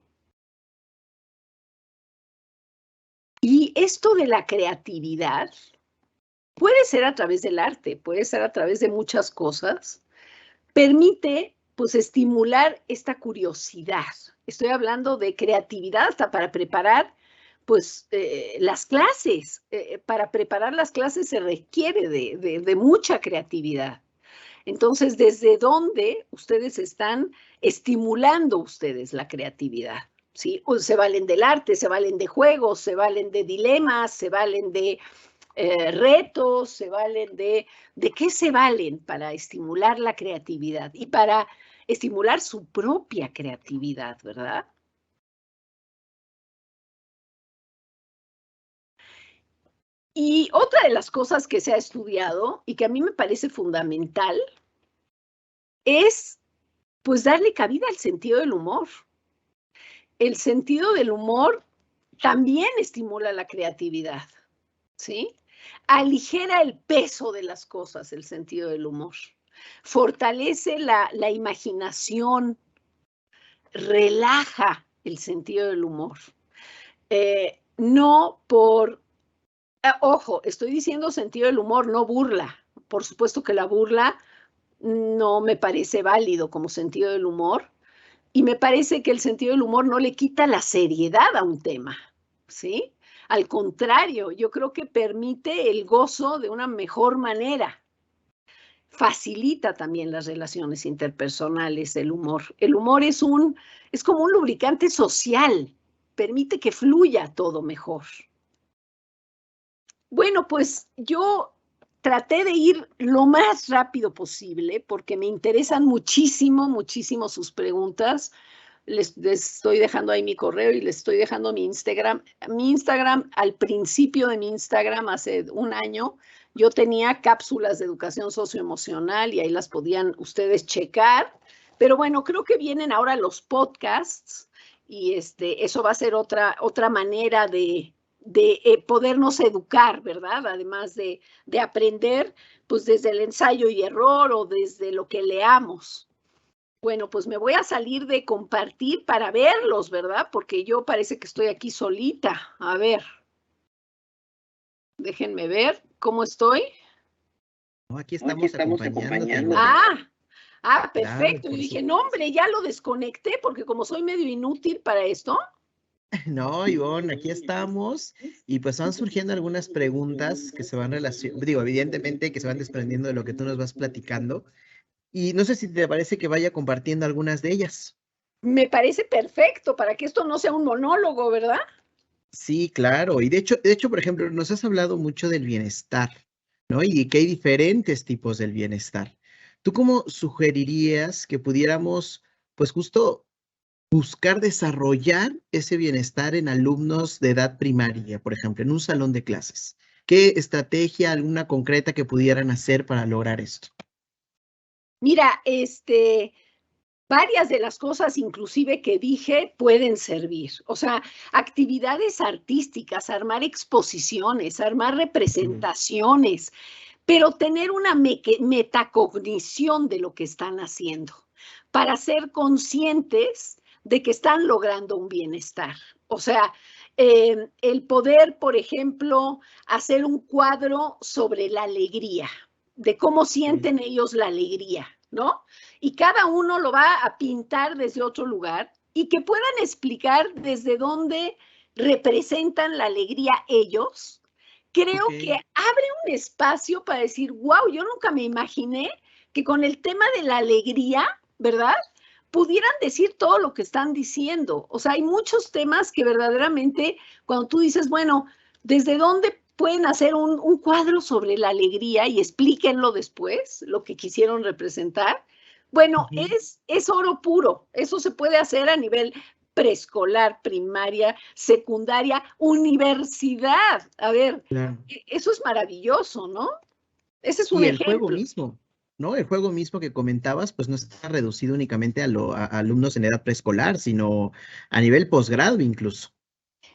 Y esto de la creatividad puede ser a través del arte, puede ser a través de muchas cosas, permite pues estimular esta curiosidad. Estoy hablando de creatividad hasta para preparar pues las clases. Para preparar las clases se requiere de mucha creatividad. Entonces, ¿desde dónde ustedes están estimulando ustedes la creatividad? ¿Sí? O se valen del arte, se valen de juegos, se valen de dilemas, se valen de retos, se valen ¿de qué se valen para estimular la creatividad y para estimular su propia creatividad, ¿verdad? Y otra de las cosas que se ha estudiado y que a mí me parece fundamental es pues darle cabida al sentido del humor. El sentido del humor también estimula la creatividad, ¿sí? Aligera el peso de las cosas, el sentido del humor. Fortalece la imaginación, relaja el sentido del humor. No por... ojo, estoy diciendo sentido del humor, no burla. Por supuesto que la burla no me parece válido como sentido del humor. Y me parece que el sentido del humor no le quita la seriedad a un tema, ¿sí? Al contrario, yo creo que permite el gozo de una mejor manera. Facilita también las relaciones interpersonales, el humor. El humor es como un lubricante social, permite que fluya todo mejor. Bueno, pues yo traté de ir lo más rápido posible porque me interesan muchísimo sus preguntas. Les estoy dejando ahí mi correo y les estoy dejando mi Instagram. Mi Instagram, al principio de mi Instagram, hace un año, yo tenía cápsulas de educación socioemocional y ahí las podían ustedes checar. Pero bueno, creo que vienen ahora los podcasts y eso va a ser otra manera de podernos educar, ¿verdad? Además de aprender, pues desde el ensayo y error o desde lo que leamos. Bueno, pues me voy a salir de compartir para verlos, ¿verdad? Porque yo parece que estoy aquí solita. A ver. Déjenme ver cómo estoy. No, aquí estamos acompañándote. Perfecto. Claro, y dije, no, hombre, ya lo desconecté porque como soy medio inútil para esto. No, Ivonne, aquí estamos y pues van surgiendo algunas preguntas que se van evidentemente que se van desprendiendo de lo que tú nos vas platicando y no sé si te parece que vaya compartiendo algunas de ellas. Me parece perfecto para que esto no sea un monólogo, ¿verdad? Sí, claro. Y de hecho, por ejemplo, nos has hablado mucho del bienestar, ¿no? Y que hay diferentes tipos del bienestar. ¿Tú cómo sugerirías que pudiéramos, pues justo buscar desarrollar ese bienestar en alumnos de edad primaria, por ejemplo, en un salón de clases? ¿Qué estrategia, alguna concreta que pudieran hacer para lograr esto? Mira, varias de las cosas inclusive que dije pueden servir. O sea, actividades artísticas, armar exposiciones, armar representaciones, pero tener una metacognición de lo que están haciendo para ser conscientes de que están logrando un bienestar. O sea, el poder, por ejemplo, hacer un cuadro sobre la alegría, de cómo sienten ellos la alegría, ¿no? Y cada uno lo va a pintar desde otro lugar y que puedan explicar desde dónde representan la alegría ellos. Creo Ok, que abre un espacio para decir, wow, yo nunca me imaginé que con el tema de la alegría, ¿verdad? Pudieran decir todo lo que están diciendo. O sea, hay muchos temas que verdaderamente, cuando tú dices, bueno, ¿desde dónde pueden hacer un cuadro sobre la alegría y explíquenlo después, lo que quisieron representar? Bueno, ujú, es oro puro. Eso se puede hacer a nivel preescolar, primaria, secundaria, universidad. A ver, claro. eso es maravilloso, ¿no? Ese es un Y el juego ejemplo. mismo, ¿no? El juego mismo que comentabas, pues no está reducido únicamente a alumnos en edad preescolar, sino a nivel posgrado incluso.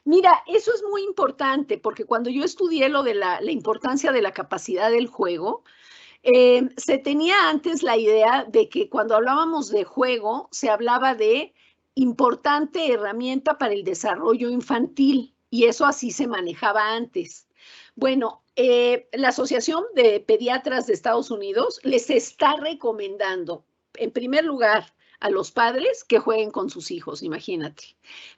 Mira, eso es muy importante porque cuando yo estudié lo de la importancia de la capacidad del juego, se tenía antes la idea de que cuando hablábamos de juego, se hablaba de importante herramienta para el desarrollo infantil y eso así se manejaba antes. Bueno, la Asociación de Pediatras de Estados Unidos les está recomendando, en primer lugar, a los padres que jueguen con sus hijos, imagínate.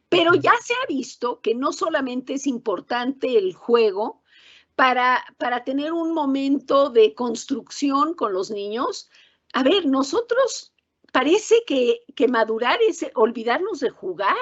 Pero Ujú. ya se ha visto que no solamente es importante el juego, para tener un momento de construcción con los niños. A ver, nosotros parece que madurar es olvidarnos de jugar.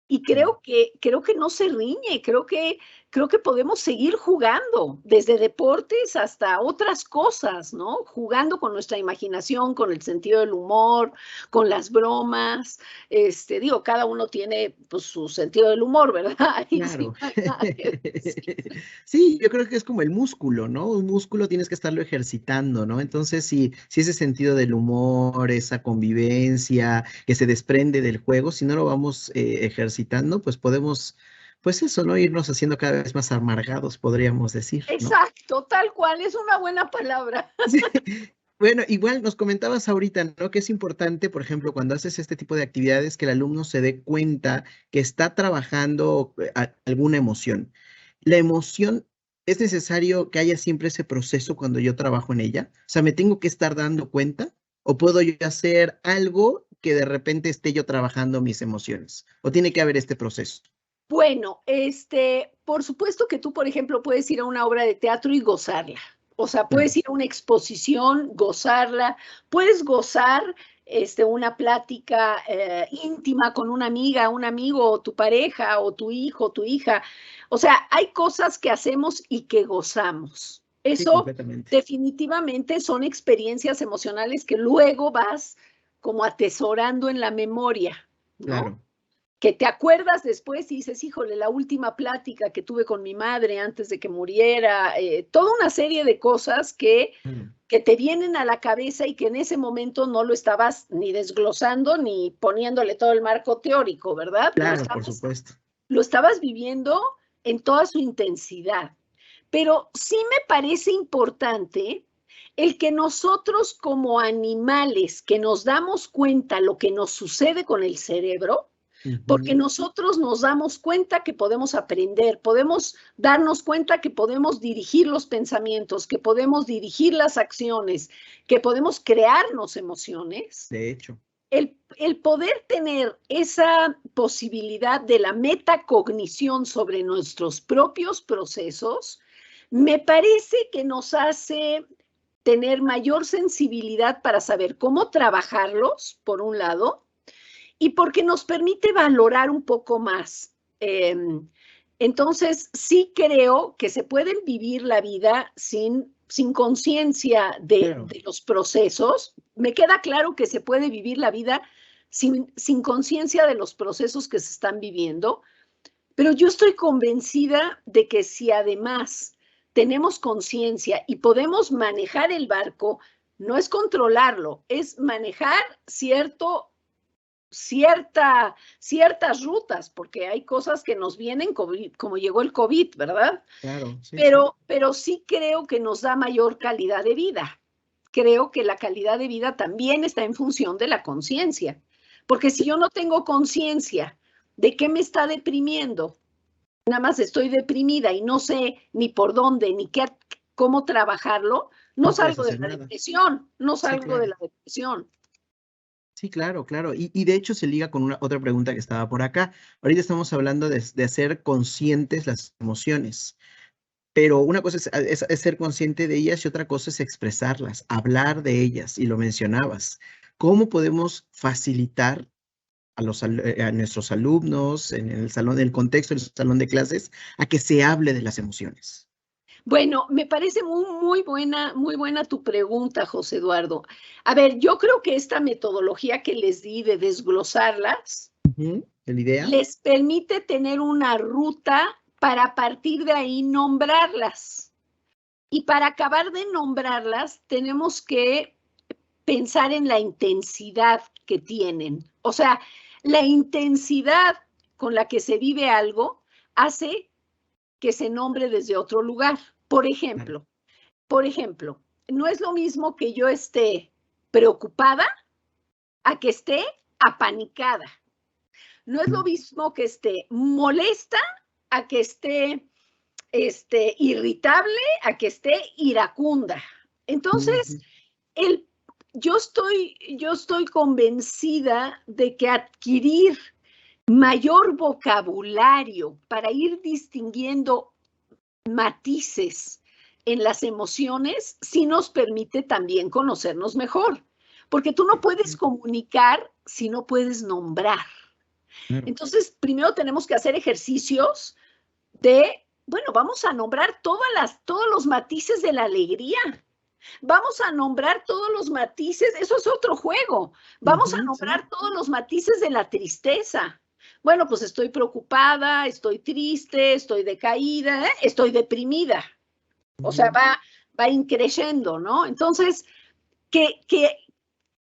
Y Sí. creo que no se riñe, creo que podemos seguir jugando, desde deportes hasta otras cosas, ¿no? Jugando con nuestra imaginación, con el sentido del humor, con las bromas. Digo, cada uno tiene pues, su sentido del humor, ¿verdad? Ahí sí Claro. no hay nada que decir. Sí, yo creo que es como el músculo, ¿no? Un músculo tienes que estarlo ejercitando, ¿no? Entonces, si ese sentido del humor, esa convivencia que se desprende del juego, si no lo vamos ejercitando, pues podemos, pues eso, ¿no? Irnos haciendo cada vez más amargados, podríamos decir, ¿no? Exacto, tal cual, es una buena palabra. Sí. Bueno, igual nos comentabas ahorita, ¿no? Que es importante, por ejemplo, cuando haces este tipo de actividades, que el alumno se dé cuenta que está trabajando alguna emoción. La emoción, ¿es necesario que haya siempre ese proceso cuando yo trabajo en ella? O sea, ¿me tengo que estar dando cuenta? ¿O puedo yo hacer algo que de repente esté yo trabajando mis emociones? ¿O tiene que haber este proceso? Bueno, por supuesto que tú, por ejemplo, puedes ir a una obra de teatro y gozarla. O sea, Claro, puedes ir a una exposición, gozarla, puedes gozar una plática íntima con una amiga, un amigo, o tu pareja, o tu hijo, tu hija. O sea, hay cosas que hacemos y que gozamos. sí, Eso completamente. definitivamente son experiencias emocionales que luego vas como atesorando en la memoria, ¿no? Claro. Que te acuerdas después y dices, híjole, la última plática que tuve con mi madre antes de que muriera, toda una serie de cosas Claro, que te vienen a la cabeza y que en ese momento no lo estabas ni desglosando ni poniéndole todo el marco teórico, ¿verdad? claro, por supuesto. Lo estabas viviendo en toda su intensidad. Pero sí me parece importante el que nosotros como animales que nos damos cuenta lo que nos sucede con el cerebro, porque Ujú. nosotros nos damos cuenta que podemos aprender, podemos darnos cuenta que podemos dirigir los pensamientos, que podemos dirigir las acciones, que podemos crearnos emociones. De hecho. El poder tener esa posibilidad de la metacognición sobre nuestros propios procesos, me parece que nos hace tener mayor sensibilidad para saber cómo trabajarlos, por un lado, y porque nos permite valorar un poco más. Entonces, sí creo que se puede vivir la vida sin conciencia Claro. de los procesos. Me queda claro que se puede vivir la vida sin conciencia de los procesos que se están viviendo, pero yo estoy convencida de que si además tenemos conciencia y podemos manejar el barco, no es controlarlo, es manejar ciertas rutas, porque hay cosas que nos vienen como llegó el COVID, ¿verdad? Claro, sí, sí. Pero sí creo que nos da mayor calidad de vida. Creo que la calidad de vida también está en función de la conciencia, porque si yo no tengo conciencia de qué me está deprimiendo, nada más estoy deprimida y no sé ni por dónde, ni cómo trabajarlo, no No puedes salgo de hacer la nada. depresión, no Sí, salgo de claro. la depresión. Sí, claro, claro. Y de hecho se liga con otra pregunta que estaba por acá. Ahorita estamos hablando de hacer conscientes las emociones, pero una cosa es ser consciente de ellas y otra cosa es expresarlas, hablar de ellas, y lo mencionabas. ¿Cómo podemos facilitar a nuestros alumnos en el salón, en el contexto del salón de clases, a que se hable de las emociones? Bueno, me parece muy buena tu pregunta, José Eduardo. A ver, yo creo que esta metodología que les di de desglosarlas Ujú, ¿de la idea? les permite tener una ruta para a partir de ahí nombrarlas. Y para acabar de nombrarlas, tenemos que pensar en la intensidad que tienen. O sea, la intensidad con la que se vive algo hace que se nombre desde otro lugar. Por ejemplo, no es lo mismo que yo esté preocupada a que esté apanicada. No es lo mismo que esté molesta a que esté irritable, a que esté iracunda. Entonces, Ujú. yo estoy convencida de que adquirir mayor vocabulario para ir distinguiendo matices en las emociones sí nos permite también conocernos mejor, porque tú no puedes comunicar si no puedes nombrar. Claro. Entonces, primero tenemos que hacer ejercicios de, bueno, vamos a nombrar todos los matices de la alegría. Vamos a nombrar todos los matices, eso es otro juego. Vamos a Ujú, sí. nombrar todos los matices de la tristeza. Bueno, pues estoy preocupada, estoy triste, estoy decaída, estoy deprimida. O sea, Ujú. va increciendo, ¿no? Entonces, que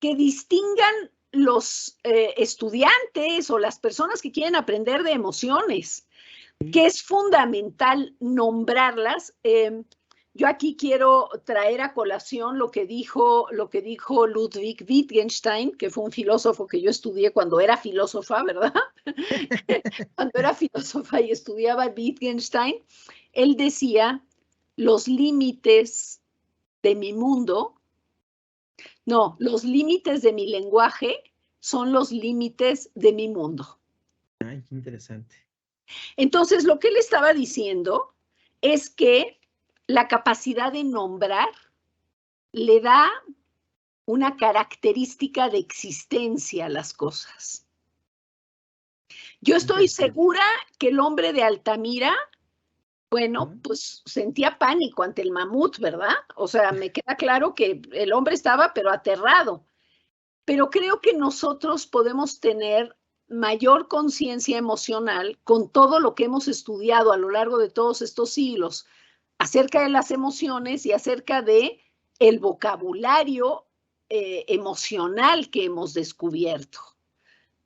distingan los estudiantes o las personas que quieren aprender de emociones, que es fundamental nombrarlas. Yo aquí quiero traer a colación lo que dijo Ludwig Wittgenstein, que fue un filósofo que yo estudié cuando era filósofa, ¿verdad? Cuando era filósofa y estudiaba Wittgenstein, él decía, los límites de mi mundo, no, los límites de mi lenguaje son los límites de mi mundo. Ay, qué interesante. Entonces, lo que él estaba diciendo es que la capacidad de nombrar le da una característica de existencia a las cosas. Yo estoy Interesante. segura que el hombre de Altamira, bueno, pues sentía pánico ante el mamut, ¿verdad? O sea, me queda claro que el hombre estaba, pero aterrado. Pero creo que nosotros podemos tener mayor conciencia emocional con todo lo que hemos estudiado a lo largo de todos estos siglos acerca de las emociones y acerca de el vocabulario emocional que hemos descubierto,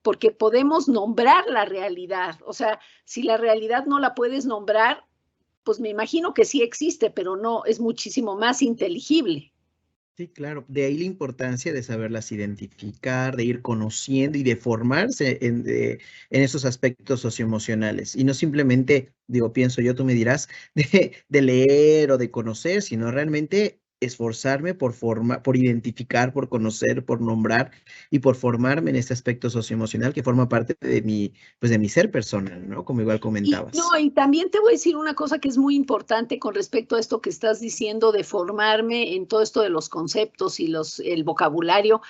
porque podemos nombrar la realidad. O sea, si la realidad no la puedes nombrar, pues me imagino que sí existe, pero no, es muchísimo más inteligible. Sí, claro. De ahí la importancia de saberlas identificar, de ir conociendo y de formarse en esos aspectos socioemocionales. Y no simplemente, digo, pienso yo, tú me dirás, de leer o de conocer, sino realmente esforzarme por identificar, por conocer, por nombrar y por formarme en este aspecto socioemocional que forma parte pues de mi ser personal, ¿no? Como igual comentabas. Y también te voy a decir una cosa que es muy importante con respecto a esto que estás diciendo de formarme en todo esto de los conceptos y el vocabulario.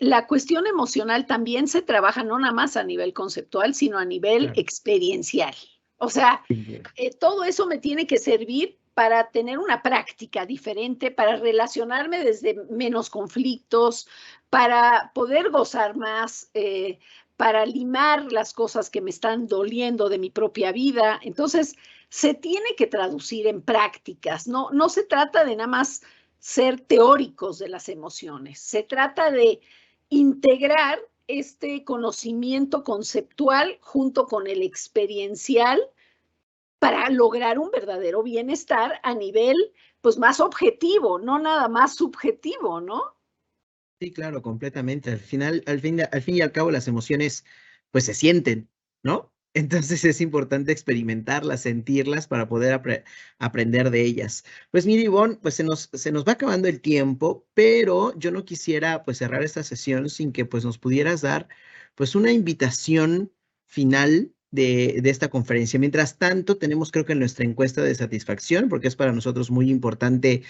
La cuestión emocional también se trabaja no nada más a nivel conceptual, sino a nivel Claro. experiencial. O sea, Sí, todo eso me tiene que servir para tener una práctica diferente, para relacionarme desde menos conflictos, para poder gozar más, para limar las cosas que me están doliendo de mi propia vida. Entonces, se tiene que traducir en prácticas, no se trata de nada más ser teóricos de las emociones, se trata de integrar este conocimiento conceptual junto con el experiencial para lograr un verdadero bienestar a nivel, pues, más objetivo, no nada más subjetivo, ¿no? sí, claro, completamente. Al fin y al cabo, las emociones, pues se sienten, ¿no? Entonces es importante experimentarlas, sentirlas para poder aprender de ellas. Pues mira, Ivonne, pues se nos va acabando el tiempo, pero yo no quisiera pues cerrar esta sesión sin que pues nos pudieras dar pues una invitación final de esta conferencia. Mientras tanto, tenemos creo que nuestra encuesta de satisfacción, porque es para nosotros muy importante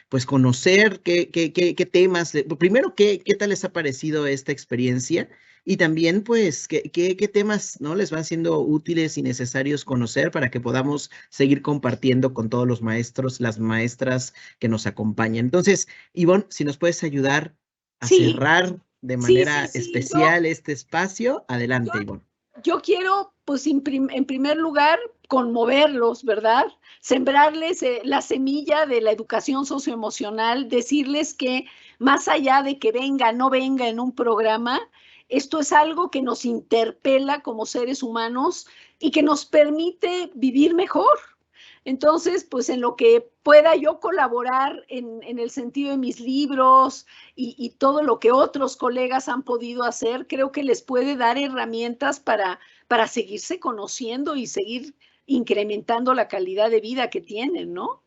pues conocer qué temas, primero, qué tal les ha parecido esta experiencia y también pues qué temas, ¿no? Les van siendo útiles y necesarios conocer para que podamos seguir compartiendo con todos los maestros, las maestras que nos acompañan. Entonces, Ivonne, si nos puedes ayudar a Sí, cerrar de sí, manera sí, sí. especial este espacio, Yo, adelante, Ivonne. yo quiero, pues, en primer lugar, conmoverlos, ¿verdad? Sembrarles la semilla de la educación socioemocional, decirles que más allá de que venga, no venga en un programa, esto es algo que nos interpela como seres humanos y que nos permite vivir mejor. Entonces, pues en lo que pueda yo colaborar en el sentido de mis libros y todo lo que otros colegas han podido hacer, creo que les puede dar herramientas para seguirse conociendo y seguir incrementando la calidad de vida que tienen, ¿no?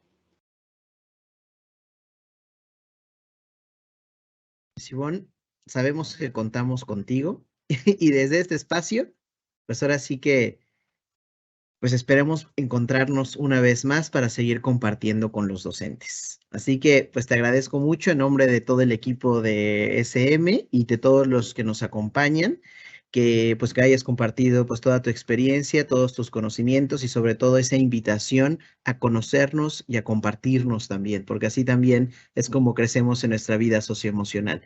Ivonne, sabemos que contamos contigo y desde este espacio, pues ahora sí que pues esperemos encontrarnos una vez más para seguir compartiendo con los docentes. Así que, pues te agradezco mucho en nombre de todo el equipo de SM y de todos los que nos acompañan, que pues que hayas compartido pues toda tu experiencia, todos tus conocimientos y sobre todo esa invitación a conocernos y a compartirnos también, porque así también es como crecemos en nuestra vida socioemocional.